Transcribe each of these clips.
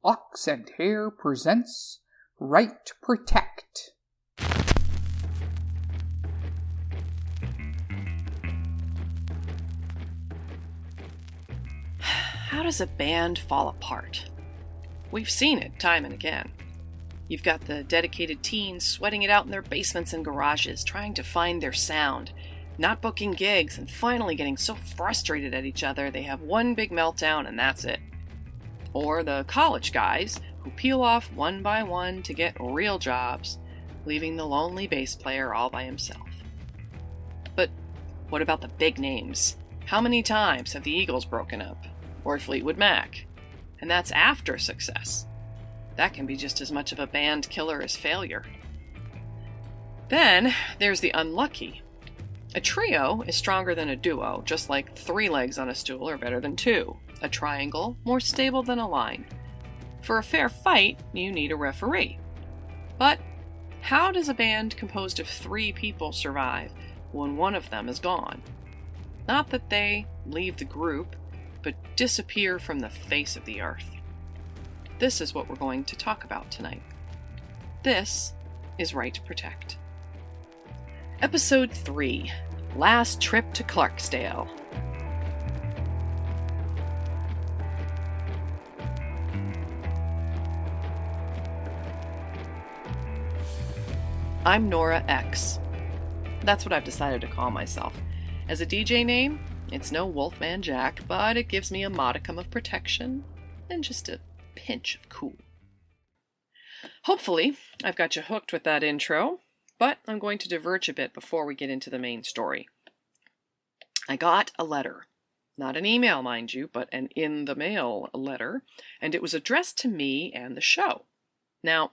Ox and Hare presents Right to Protect. How does a band fall apart? We've seen it time and again. You've got the dedicated teens sweating it out in their basements and garages, trying to find their sound, not booking gigs, and finally getting so frustrated at each other they have one big meltdown and that's it. Or the college guys who peel off one by one to get real jobs, leaving the lonely bass player all by himself. But what about the big names? How many times have the Eagles broken up? Or Fleetwood Mac? And that's after success. That can be just as much of a band killer as failure. Then there's the unlucky. A trio is stronger than a duo, just like 3 legs on a stool are better than 2. A triangle, more stable than a line. For a fair fight, you need a referee. But how does a band composed of 3 people survive when one of them is gone? Not that they leave the group, but disappear from the face of the earth. This is what we're going to talk about tonight. This is Right to Protect. Episode 3, Last Trip to Clarksdale. I'm Nora X. That's what I've decided to call myself. As a DJ name, it's no Wolfman Jack, but it gives me a modicum of protection and just a pinch of cool. Hopefully, I've got you hooked with that intro, but I'm going to diverge a bit before we get into the main story. I got a letter. Not an email, mind you, but an in-the-mail letter, and it was addressed to me and the show. Now,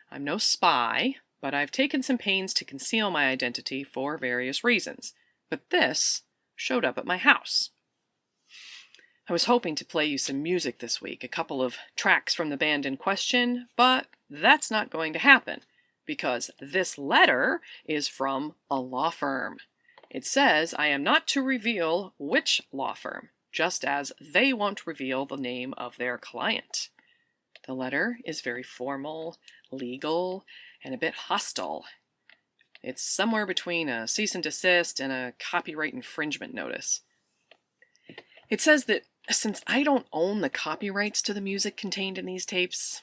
I'm no spy, but I've taken some pains to conceal my identity for various reasons. But this showed up at my house. I was hoping to play you some music this week, a couple of tracks from the band in question, but that's not going to happen, because this letter is from a law firm. It says I am not to reveal which law firm, just as they won't reveal the name of their client. The letter is very formal, legal, and a bit hostile. It's somewhere between a cease and desist and a copyright infringement notice. It says that since I don't own the copyrights to the music contained in these tapes,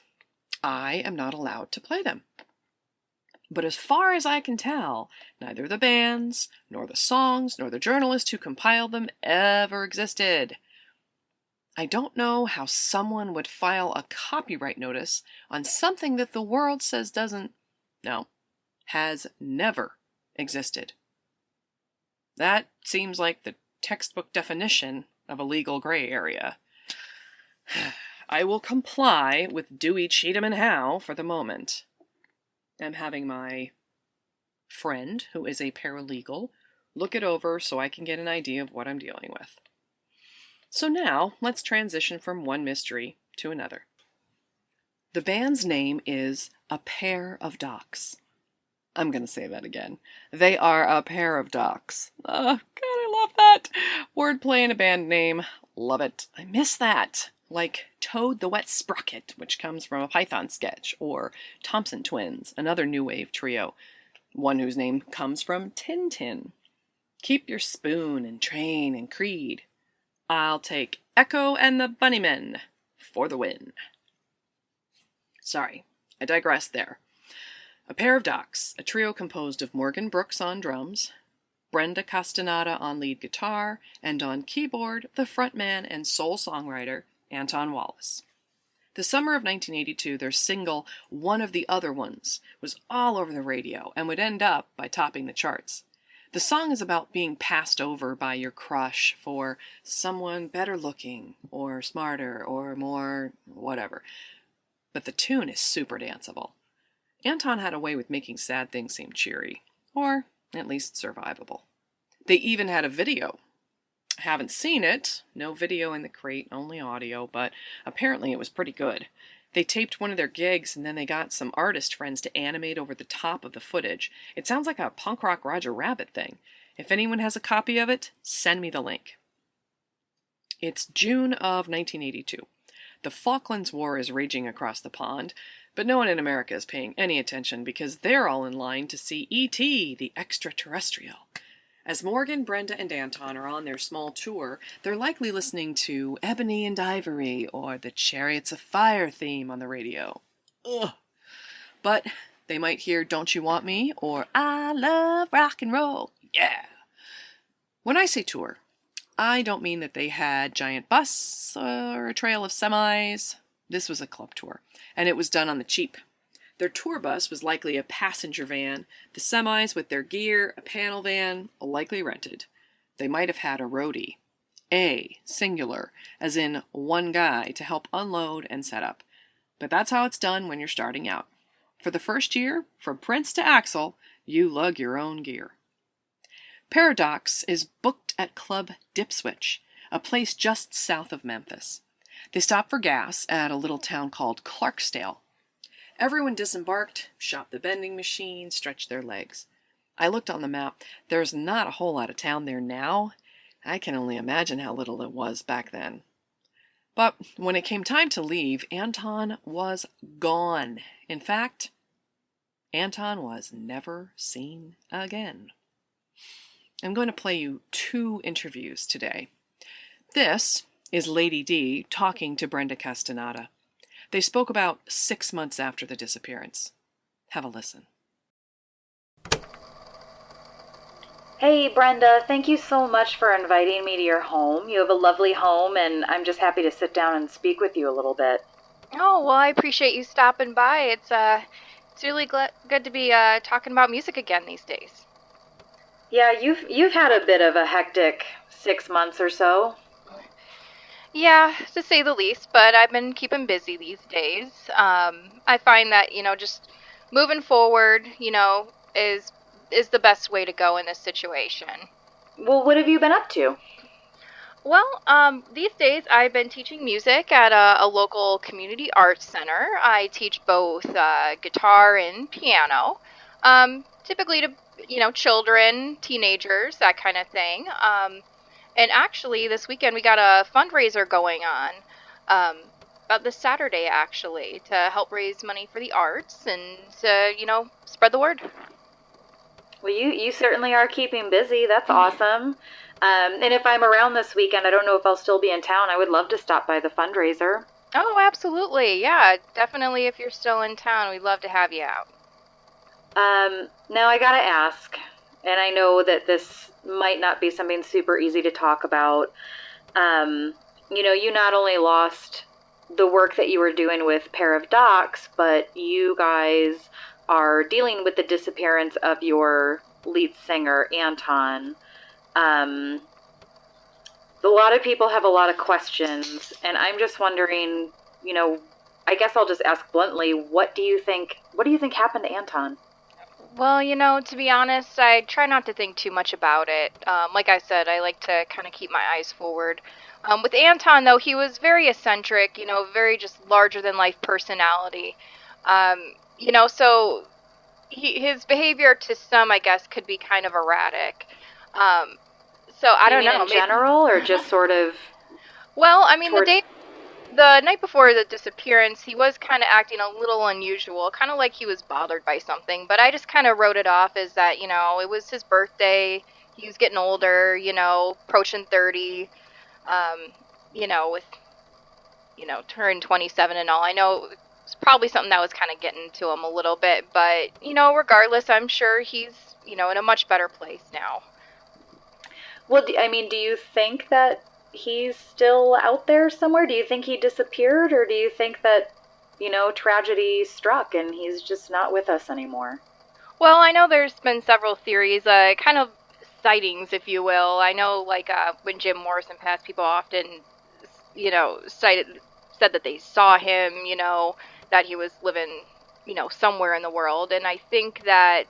I am not allowed to play them. But as far as I can tell, neither the bands, nor the songs, nor the journalist who compiled them ever existed. I don't know how someone would file a copyright notice on something that the world says has never existed. That seems like the textbook definition of a legal gray area. I will comply with Dewey, Cheatham, and Howe for the moment. I'm having my friend, who is a paralegal, look it over so I can get an idea of what I'm dealing with. So now, let's transition from one mystery to another. The band's name is A Pair of Docs. I'm going to say that again. They are a pair of docs. God, I love that. Wordplay in a band name. Love it. I miss that. Like Toad the Wet Sprocket, which comes from a Python sketch, or Thompson Twins, another new wave trio, one whose name comes from Tintin. Keep your spoon and train and creed. I'll take Echo and the Bunnymen for the win. Sorry, I digressed there. A Pair of Docs, a trio composed of Morgan Brooks on drums, Brenda Castaneda on lead guitar, and on keyboard, the frontman and sole songwriter, Anton Wallace. The summer of 1982, their single, One of the Other Ones, was all over the radio and would end up by topping the charts. The song is about being passed over by your crush for someone better looking, or smarter, or more whatever. But the tune is super danceable. Anton had a way with making sad things seem cheery, or at least survivable. They even had a video. I haven't seen it, no video in the crate, only audio, but apparently it was pretty good. They taped one of their gigs and then they got some artist friends to animate over the top of the footage. It sounds like a punk rock Roger Rabbit thing. If anyone has a copy of it, send me the link. It's June of 1982. The Falklands War is raging across the pond, but no one in America is paying any attention because they're all in line to see E.T., the extraterrestrial. As Morgan, Brenda, and Anton are on their small tour, they're likely listening to Ebony and Ivory or the Chariots of Fire theme on the radio. Ugh. But they might hear Don't You Want Me or I Love Rock and Roll. Yeah. When I say tour, I don't mean that they had giant bus or a trail of semis. This was a club tour, and it was done on the cheap. Their tour bus was likely a passenger van, the semis with their gear, a panel van, likely rented. They might have had a roadie. A, singular, as in one guy to help unload and set up. But that's how it's done when you're starting out. For the first year, from Prince to Axel, you lug your own gear. Paradox is booked at Club Dipswitch, a place just south of Memphis. They stop for gas at a little town called Clarksdale. Everyone disembarked, shopped the vending machine, stretched their legs. I looked on the map. There's not a whole lot of town there now. I can only imagine how little it was back then. But when it came time to leave, Anton was gone. In fact, Anton was never seen again. I'm going to play you 2 interviews today. This is Lady D talking to Brenda Castaneda. They spoke about 6 months after the disappearance. Have a listen. Hey, Brenda, thank you so much for inviting me to your home. You have a lovely home, and I'm just happy to sit down and speak with you a little bit. Oh, well, I appreciate you stopping by. It's really good to be talking about music again these days. Yeah, you've had a bit of a hectic 6 months or so. Yeah, to say the least, but I've been keeping busy these days. I find that, just moving forward, is the best way to go in this situation. Well, what have you been up to? Well, these days I've been teaching music at a local community arts center. I teach both guitar and piano, typically to, children, teenagers, that kind of thing. And actually, this weekend we got a fundraiser going on, about this Saturday, actually, to help raise money for the arts and to, spread the word. Well, you certainly are keeping busy. That's awesome. And if I'm around this weekend, I don't know if I'll still be in town. I would love to stop by the fundraiser. Oh, absolutely. Yeah, definitely. If you're still in town, we'd love to have you out. Now I gotta ask, and I know that this might not be something super easy to talk about. You not only lost the work that you were doing with Pair of Docs, but you guys are dealing with the disappearance of your lead singer, Anton. A lot of people have a lot of questions, and I'm just wondering, I guess I'll just ask bluntly, what do you think happened to Anton? Well, to be honest, I try not to think too much about it. Like I said, I like to kind of keep my eyes forward. With Anton, though, he was very eccentric, very just larger-than-life personality. So his behavior to some, I guess, could be kind of erratic. So I don't know. In general, or just sort of? Well, I mean, the night before the disappearance, he was kind of acting a little unusual, kind of like he was bothered by something. But I just kind of wrote it off as that, it was his birthday. He was getting older, approaching 30. With, turning 27 and all. I know it's probably something that was kind of getting to him a little bit, but, regardless, I'm sure he's, in a much better place now. Well, do you think that he's still out there somewhere? Do you think he disappeared, or do you think that, tragedy struck and he's just not with us anymore? Well, I know there's been several theories, kind of sightings, if you will. I know, when Jim Morrison passed, people often, said that they saw him, that he was living, somewhere in the world. And I think that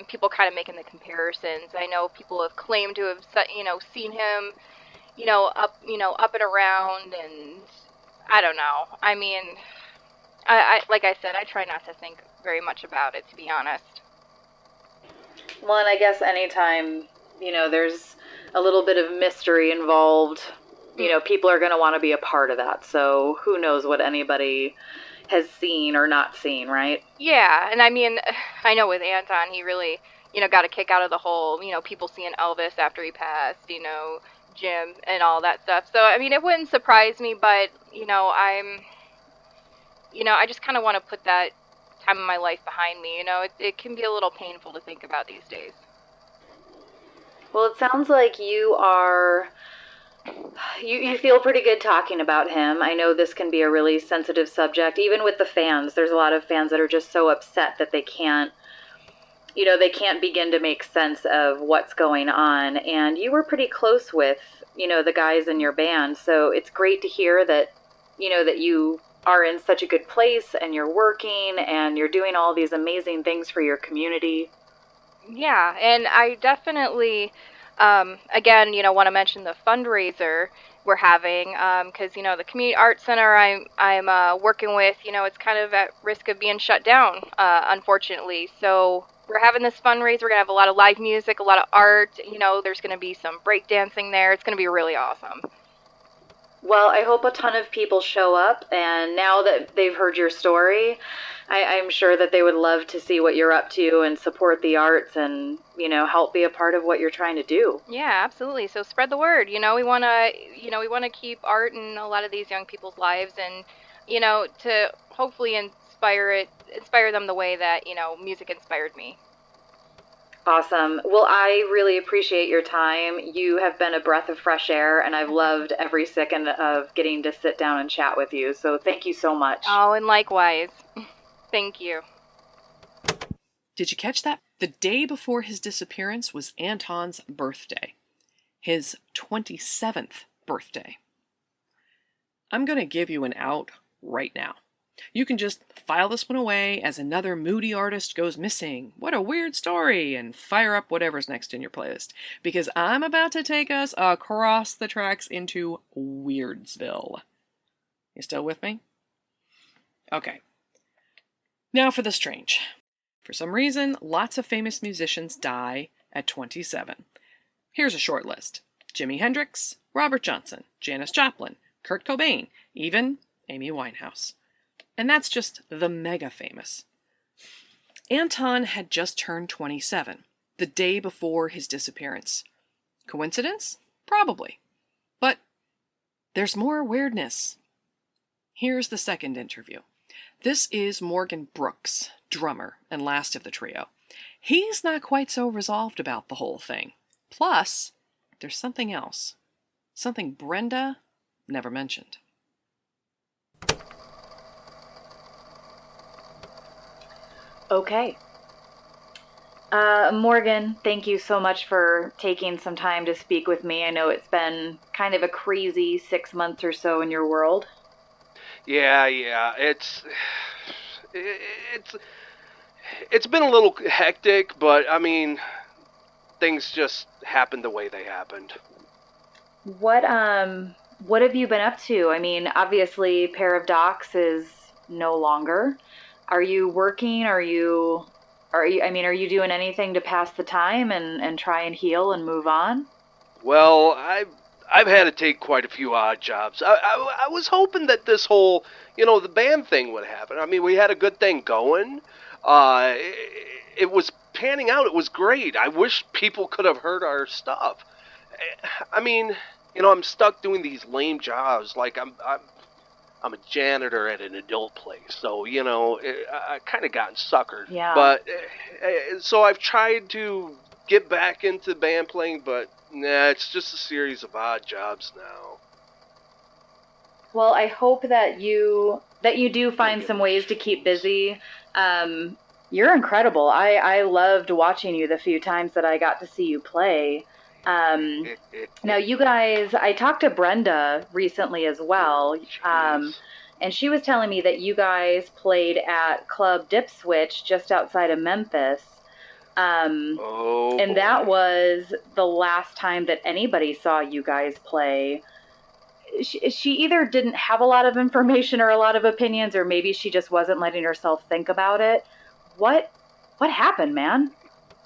people kind of making the comparisons. I know people have claimed to have, seen him, up and around, and I don't know. I mean, I like I said, I try not to think very much about it, to be honest. Well, and I guess anytime, there's a little bit of mystery involved, you know, people are going to want to be a part of that. So who knows what anybody has seen or not seen, right? Yeah, and I mean, I know with Anton, he really, you know, got a kick out of the whole, you know, people seeing Elvis after he passed, you know, Jim and all that stuff. So, I mean, it wouldn't surprise me, but, you know, I just kind of want to put that time of my life behind me. You know, it can be a little painful to think about these days. Well, it sounds like you feel pretty good talking about him. I know this can be a really sensitive subject, even with the fans. There's a lot of fans that are just so upset that they can't begin to make sense of what's going on. And you were pretty close with, you know, the guys in your band. So it's great to hear that, you know, that you are in such a good place and you're working and you're doing all these amazing things for your community. Yeah, and I definitely, again, you know, want to mention the fundraiser we're having, because, you know, the community arts center I'm working with, you know, it's kind of at risk of being shut down, unfortunately. So we're having this fundraiser. We're gonna have a lot of live music, a lot of art. You know, there's gonna be some breakdancing there. It's gonna be really awesome. Well, I hope a ton of people show up, and now that they've heard your story, I'm sure that they would love to see what you're up to and support the arts and, you know, help be a part of what you're trying to do. Yeah, absolutely. So spread the word. You know, we want to keep art in a lot of these young people's lives, and, you know, to hopefully inspire them the way that, you know, music inspired me. Awesome. Well, I really appreciate your time. You have been a breath of fresh air, and I've loved every second of getting to sit down and chat with you. So thank you so much. Oh, and likewise. Thank you. Did you catch that? The day before his disappearance was Anton's birthday. His 27th birthday. I'm going to give you an out right now. You can just file this one away as another moody artist goes missing. What a weird story, and fire up whatever's next in your playlist. Because I'm about to take us across the tracks into Weirdsville. You still with me? Okay. Now for the strange. For some reason, lots of famous musicians die at 27. Here's a short list. Jimi Hendrix, Robert Johnson, Janis Joplin, Kurt Cobain, even Amy Winehouse. And that's just the mega famous. Anton had just turned 27, the day before his disappearance. Coincidence? Probably. But there's more weirdness. Here's the second interview. This is Morgan Brooks, drummer and last of the trio. He's not quite so resolved about the whole thing. Plus, there's something else. Something Brenda never mentioned. Okay. Morgan, thank you so much for taking some time to speak with me. I know it's been kind of a crazy 6 months or so in your world. Yeah. It's been a little hectic, but I mean, things just happened the way they happened. What have you been up to? I mean, obviously Pair of Docs is no longer. Are you working? Are you doing anything to pass the time and try and heal and move on? Well, I've had to take quite a few odd jobs. I was hoping that this whole, the band thing would happen. I mean, we had a good thing going. It was panning out. It was great. I wish people could have heard our stuff. I mean, I'm stuck doing these lame jobs. Like I'm a janitor at an adult place, so I kind of gotten suckered. Yeah. But so I've tried to get back into band playing, but nah, it's just a series of odd jobs now. Well, I hope that you do find some ways to keep busy. You're incredible. I loved watching you the few times that I got to see you play. Now, you guys, I talked to Brenda recently as well, and she was telling me that you guys played at Club Dip Switch just outside of Memphis. And that was the last time that anybody saw you guys play. She either didn't have a lot of information or a lot of opinions, or maybe she just wasn't letting herself think about it. What happened, man?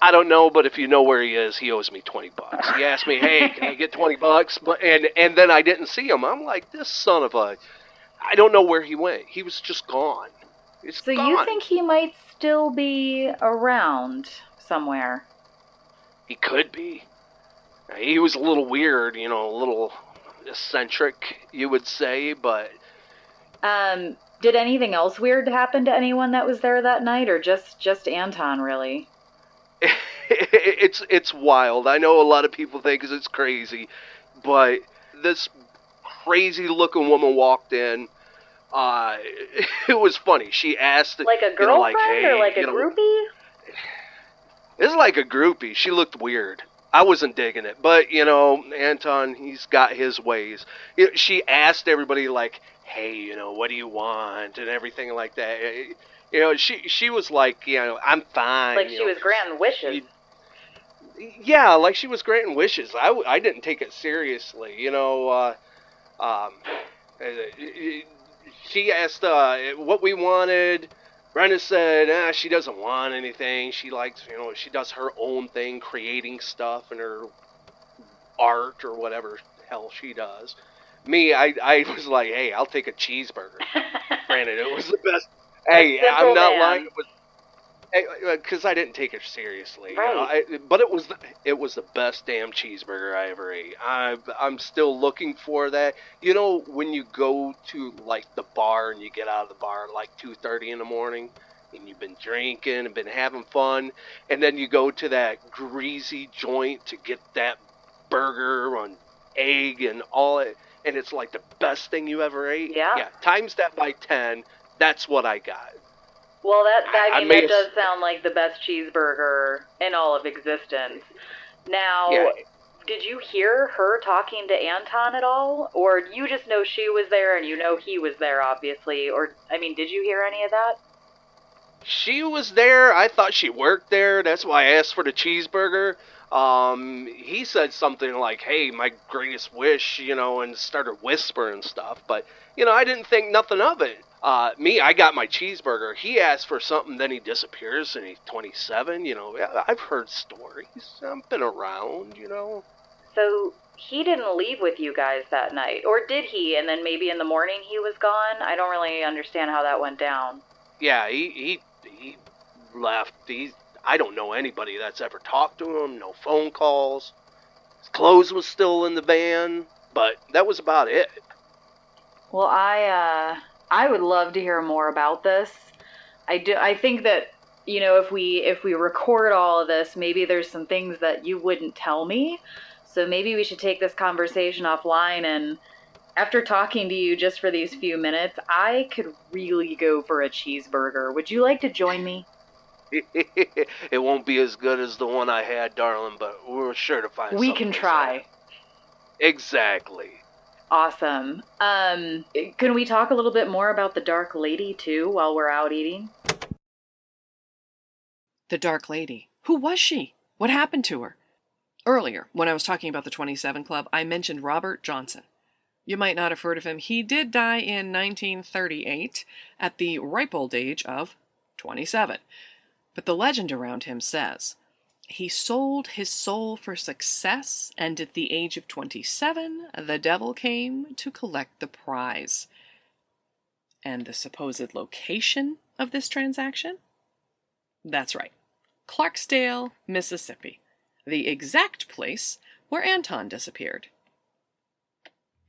I don't know, but if you know where he is, he owes me $20. He asked me, hey, can I get $20? And then I didn't see him. I'm like, this son of a... I don't know where he went. He was just gone. So you think he might still be around somewhere? He could be. He was a little weird, a little eccentric, you would say, but... Did anything else weird happen to anyone that was there that night, or just Anton, really? It's wild. I know a lot of people think it's crazy, but this crazy-looking woman walked in. It was funny. She asked... Like a girlfriend, hey, or like a groupie? It's like a groupie. She looked weird. I wasn't digging it. But, Anton, he's got his ways. She asked everybody, like, hey, what do you want? And everything like that. She was like, I'm fine. Like she was granting wishes. Yeah, like she was granting wishes. I didn't take it seriously. She asked what we wanted. Brenda said, she doesn't want anything. She likes, she does her own thing, creating stuff and her art or whatever the hell she does. Me, I was like, hey, I'll take a cheeseburger. Granted, it was the best. Hey, I'm not lying. It was, because I didn't take it seriously. Right. But it was the best damn cheeseburger I ever ate. I'm still looking for that. When you go to like the bar and you get out of the bar at like 2:30 in the morning, and you've been drinking and been having fun, and then you go to that greasy joint to get that burger on egg and all it, and it's like the best thing you ever ate. Yeah. Times that by 10. That's what I got. Well, that does sound like the best cheeseburger in all of existence. Now, Did you hear her talking to Anton at all? Or you just know she was there and he was there, obviously? Or, did you hear any of that? She was there. I thought she worked there. That's why I asked for the cheeseburger. He said something like, hey, my greatest wish, and started whispering stuff. But, I didn't think nothing of it. I got my cheeseburger. He asked for something, then he disappears, and he's 27. I've heard stories. I've been around, So he didn't leave with you guys that night, or did he? And then maybe in the morning he was gone? I don't really understand how that went down. Yeah, he left. I don't know anybody that's ever talked to him. No phone calls. His clothes was still in the van, but that was about it. Well, I would love to hear more about this. I think that, if we record all of this, maybe there's some things that you wouldn't tell me. So maybe we should take this conversation offline, and after talking to you just for these few minutes, I could really go for a cheeseburger. Would you like to join me? It won't be as good as the one I had, darling, but we're sure to find something. We can try. Exactly. Awesome. Can we talk a little bit more about the Dark Lady, too, while we're out eating? The Dark Lady. Who was she? What happened to her? Earlier, when I was talking about the 27 Club, I mentioned Robert Johnson. You might not have heard of him. He did die in 1938 at the ripe old age of 27. But the legend around him says he sold his soul for success, and at the age of 27, the devil came to collect the prize. And the supposed location of this transaction? That's right, Clarksdale, Mississippi, the exact place where Anton disappeared.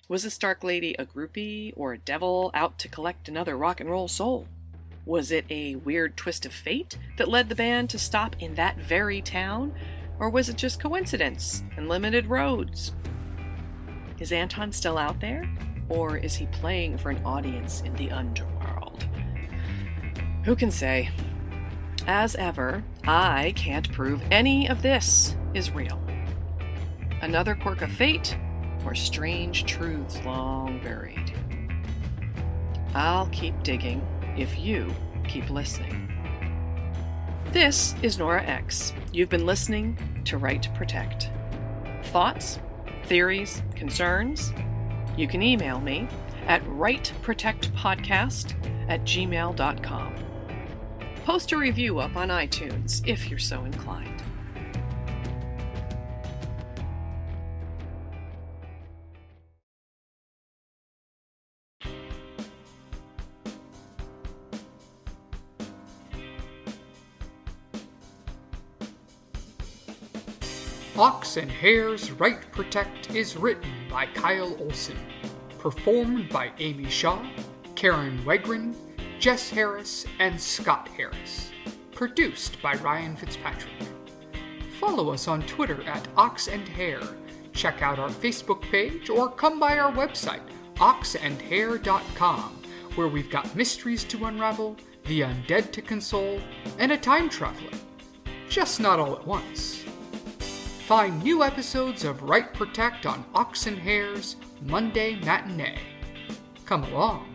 Was this Dark Lady a groupie or a devil out to collect another rock and roll soul? Was it a weird twist of fate that led the band to stop in that very town? Or was it just coincidence and limited roads? Is Anton still out there? Or is he playing for an audience in the underworld? Who can say? As ever, I can't prove any of this is real. Another quirk of fate, or strange truths long buried. I'll keep digging if you keep listening. This is Nora X. You've been listening to Right to Protect. Thoughts, theories, concerns? You can email me at rightprotectpodcast@gmail.com. Post a review up on iTunes if you're so inclined. Ox and Hare's Right Protect is written by Kyle Olson, performed by Amy Shaw, Karen Wegrin, Jess Harris, and Scott Harris. Produced by Ryan Fitzpatrick. Follow us on Twitter at Ox and Hare. Check out our Facebook page or come by our website, oxandhare.com, where we've got mysteries to unravel, the undead to console, and a time traveler. Just not all at once. Find new episodes of Right Protect on Ox and Hare's Monday Matinee. Come along.